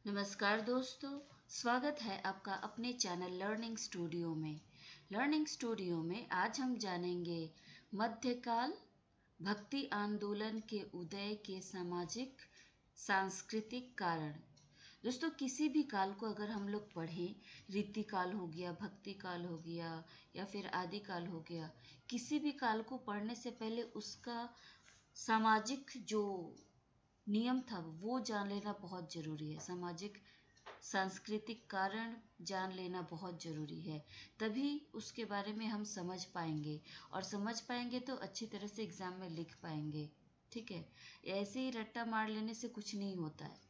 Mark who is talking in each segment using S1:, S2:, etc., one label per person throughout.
S1: नमस्कार दोस्तों, स्वागत है आपका अपने चैनल लर्निंग स्टूडियो में। लर्निंग स्टूडियो में आज हम जानेंगे मध्यकाल भक्ति आंदोलन के उदय के सामाजिक सांस्कृतिक कारण। दोस्तों, किसी भी काल को अगर हम लोग पढ़ें, रीति काल हो गया, भक्ति काल हो गया या फिर आदि काल हो गया, किसी भी काल को पढ़ने से पहले उसका सामाजिक जो नियम था वो जान लेना बहुत ज़रूरी है। सामाजिक सांस्कृतिक कारण जान लेना बहुत ज़रूरी है, तभी उसके बारे में हम समझ पाएंगे और समझ पाएंगे तो अच्छी तरह से एग्ज़ाम में लिख पाएंगे। ठीक है, ऐसे ही रट्टा मार लेने से कुछ नहीं होता है।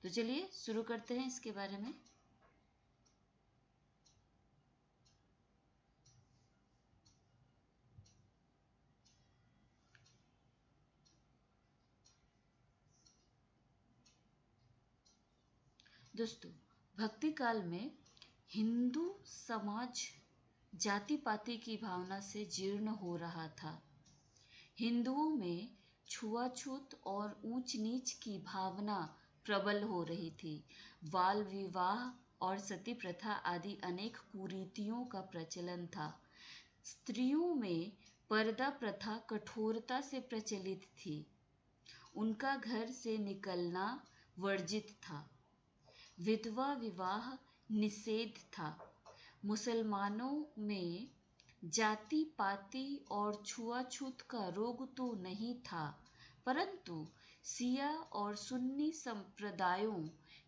S1: तो चलिए शुरू करते हैं इसके बारे में। दोस्तों, भक्ति काल में हिंदू समाज जाति पाति की भावना से जीर्ण हो रहा था। हिंदुओं में छुआछूत और ऊंच नीच की भावना प्रबल हो रही थी। बाल विवाह और सती प्रथा आदि अनेक कुरीतियों का प्रचलन था। स्त्रियों में पर्दा प्रथा कठोरता से प्रचलित थी। उनका घर से निकलना वर्जित था। विधवा विवाह निषेध था। मुसलमानों में जाति पाति और छुआछूत का रोग तो नहीं था, परंतु शिया और सुन्नी संप्रदायों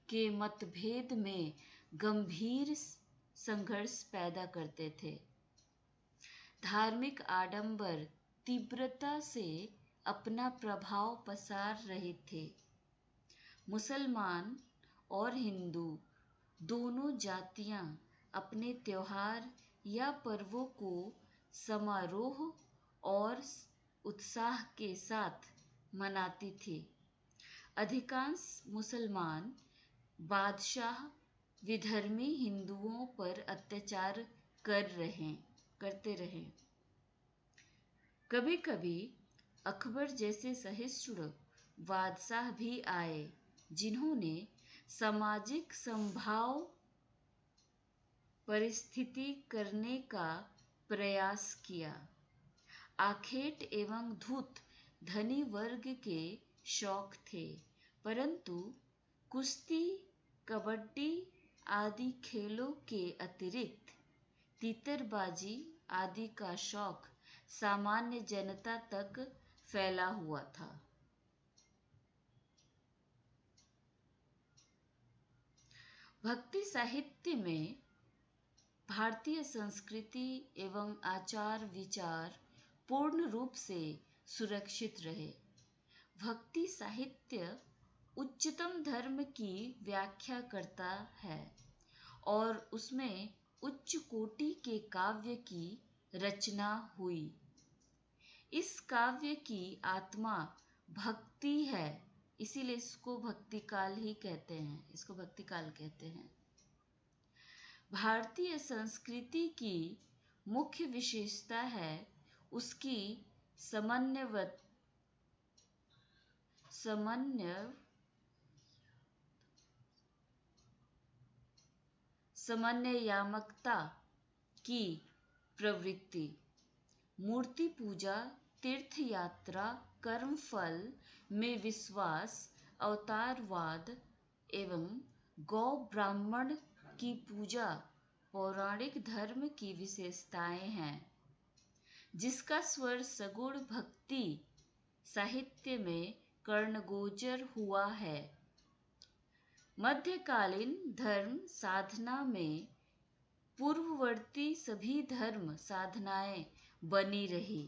S1: के मतभेद में गंभीर संघर्ष पैदा करते थे। धार्मिक आडंबर तीव्रता से अपना प्रभाव पसार रहे थे। मुसलमान और हिंदू दोनों जातियां अपने त्योहार या पर्वों को समारोह और उत्साह के साथ मनाती थी। अधिकांश मुसलमान बादशाह विधर्मी हिंदुओं पर अत्याचार करते रहे। कभी कभी अकबर जैसे सहिष्णु बादशाह भी आए, जिन्होंने सामाजिक समभाव परिस्थिति करने का प्रयास किया। आखेट एवं धूत धनी वर्ग के शौक थे, परंतु कुश्ती, कबड्डी आदि खेलों के अतिरिक्त तीतरबाजी आदि का शौक सामान्य जनता तक फैला हुआ था। भक्ति साहित्य में भारतीय संस्कृति एवं आचार विचार पूर्ण रूप से सुरक्षित रहे। भक्ति साहित्य उच्चतम धर्म की व्याख्या करता है और उसमें उच्च कोटि के काव्य की रचना हुई। इस काव्य की आत्मा भक्ति है, इसीलिए इसको भक्ति काल ही कहते हैं, इसको भक्ति काल कहते हैं। भारतीय संस्कृति की मुख्य विशेषता है उसकी समन्वयात्मकता की प्रवृत्ति। मूर्ति पूजा, तीर्थ यात्रा, कर्मफल में विश्वास, अवतारवाद एवं गौ ब्राह्मण की पूजा पौराणिक धर्म की विशेषताएं हैं, जिसका स्वर सगुण भक्ति साहित्य में कर्णगोचर हुआ है। मध्यकालीन धर्म साधना में पूर्ववर्ती सभी धर्म साधनाएं बनी रही।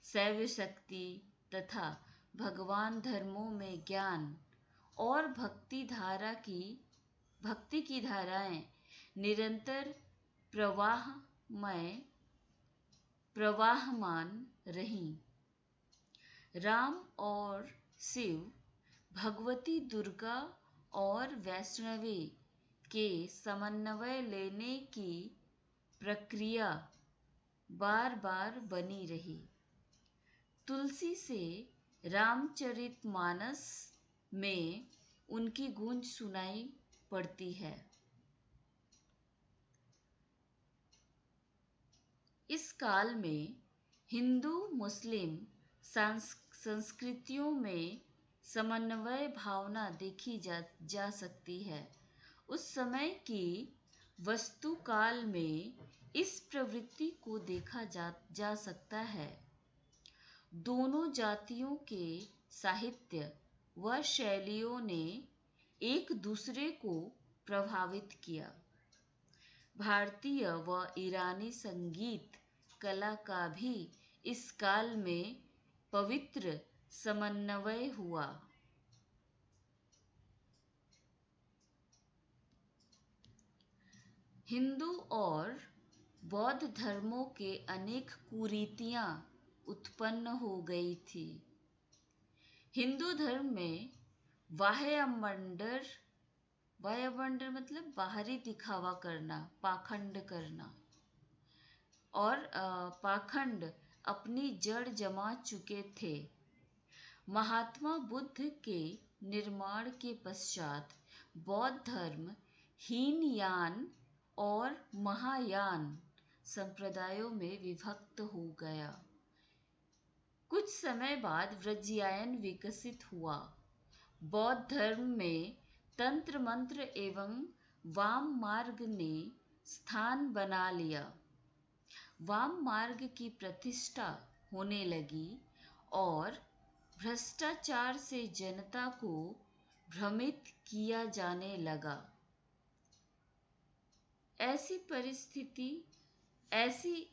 S1: शैव शक्ति तथा भगवान धर्मों में ज्ञान और भक्ति की धाराएं निरंतर प्रवाहमान रहीं। राम और शिव, भगवती दुर्गा और वैष्णवी के समन्वय लेने की प्रक्रिया बार बार बनी रही। तुलसी से रामचरितमानस में उनकी गूंज सुनाई पड़ती है। इस काल में हिंदू मुस्लिम संस्कृतियों में समन्वय भावना देखी जा सकती है। उस समय की वस्तुकाल में इस प्रवृत्ति को देखा जा सकता है। दोनों जातियों के साहित्य व शैलियों ने एक दूसरे को प्रभावित किया। भारतीय व ईरानी संगीत कला का भी इस काल में पवित्र समन्वय हुआ। हिंदू और बौद्ध धर्मों के अनेक कुरीतियां उत्पन्न हो गई थी। हिंदू धर्म में वाह्यमंडर मतलब बाहरी दिखावा करना, पाखंड करना और पाखंड अपनी जड़ जमा चुके थे। महात्मा बुद्ध के निर्माण के पश्चात बौद्ध धर्म हीनयान और महायान संप्रदायों में विभक्त हो गया। कुछ समय बाद वज्रयान विकसित हुआ। बौद्ध धर्म में तंत्र मंत्र एवं वाम मार्ग ने स्थान बना लिया। वाम मार्ग की प्रतिष्ठा होने लगी और भ्रष्टाचार से जनता को भ्रमित किया जाने लगा। ऐसी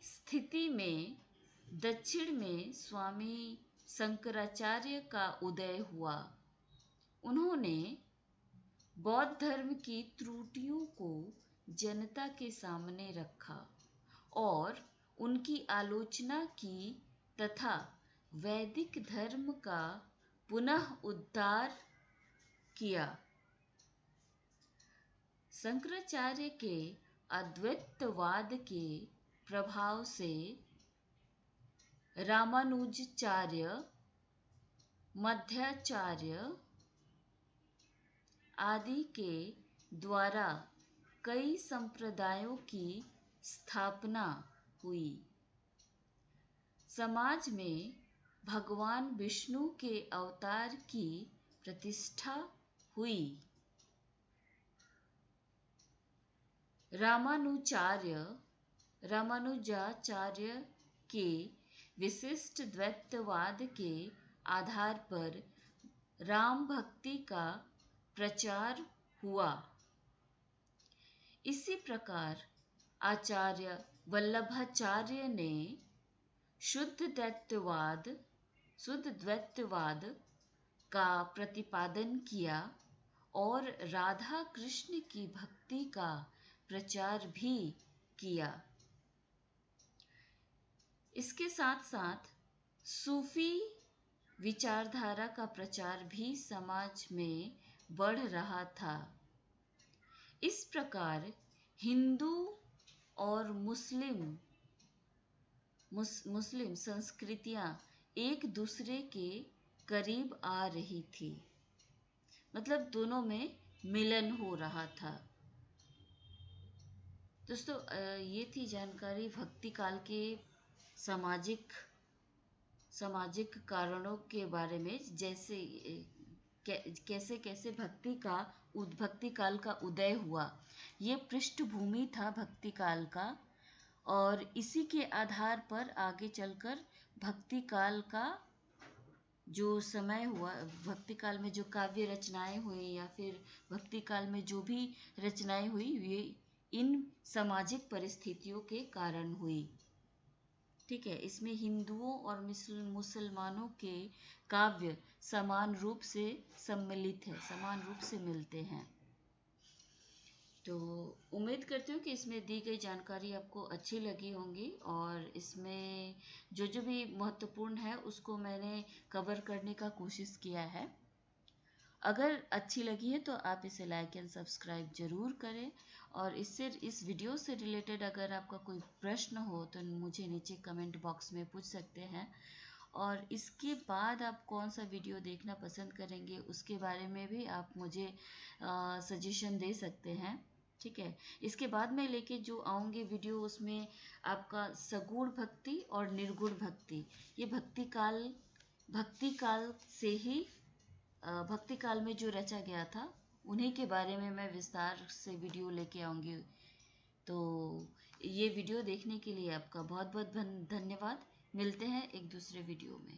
S1: स्थिति में दक्षिण में स्वामी शंकराचार्य का उदय हुआ। उन्होंने बौद्ध धर्म की त्रुटियों को जनता के सामने रखा और उनकी आलोचना की तथा वैदिक धर्म का पुनः उद्धार किया। शंकराचार्य के अद्वैतवाद के प्रभाव से रामानुजाचार्य, मध्वाचार्य आदि के द्वारा कई संप्रदायों की स्थापना हुई। समाज में भगवान विष्णु के अवतार की प्रतिष्ठा हुई। रामानुजाचार्य के विशिष्ट द्वैतवाद के आधार पर राम भक्ति का प्रचार हुआ। इसी प्रकार आचार्य वल्लभाचार्य ने शुद्ध द्वैतवाद का प्रतिपादन किया और राधा कृष्ण की भक्ति का प्रचार भी किया। इसके साथ साथ सूफी विचारधारा का प्रचार भी समाज में बढ़ रहा था। इस प्रकार हिंदू और मुस्लिम संस्कृतियां एक दूसरे के करीब आ रही थी। मतलब दोनों में मिलन हो रहा था। दोस्तों, ये थी जानकारी भक्ति काल के सामाजिक कारणों के बारे में, जैसे कैसे भक्ति काल का उदय हुआ। ये पृष्ठभूमि था भक्ति काल का और इसी के आधार पर आगे चलकर भक्ति काल का जो समय हुआ, भक्ति काल में जो काव्य रचनाएं हुई या फिर भक्ति काल में जो भी रचनाएं हुई, ये इन सामाजिक परिस्थितियों के कारण हुई। ठीक है, इसमें हिंदुओं और मुसलमानों के काव्य समान रूप से सम्मिलित है, समान रूप से मिलते हैं। तो उम्मीद करती हूँ कि इसमें दी गई जानकारी आपको अच्छी लगी होंगी और इसमें जो भी महत्वपूर्ण है उसको मैंने कवर करने का कोशिश किया है। अगर अच्छी लगी है तो आप इसे लाइक एंड सब्सक्राइब जरूर करें और इस वीडियो से रिलेटेड अगर आपका कोई प्रश्न हो तो मुझे नीचे कमेंट बॉक्स में पूछ सकते हैं और इसके बाद आप कौन सा वीडियो देखना पसंद करेंगे उसके बारे में भी आप मुझे सजेशन दे सकते हैं, ठीक है। इसके बाद मैं लेके जो आऊँगी वीडियो, उसमें आपका सगुण भक्ति और निर्गुण भक्ति, ये भक्ति काल से ही भक्ति काल में जो रचा गया था उन्हीं के बारे में मैं विस्तार से वीडियो लेके आऊँगी। तो ये वीडियो देखने के लिए आपका बहुत बहुत धन्यवाद। मिलते हैं एक दूसरे वीडियो में।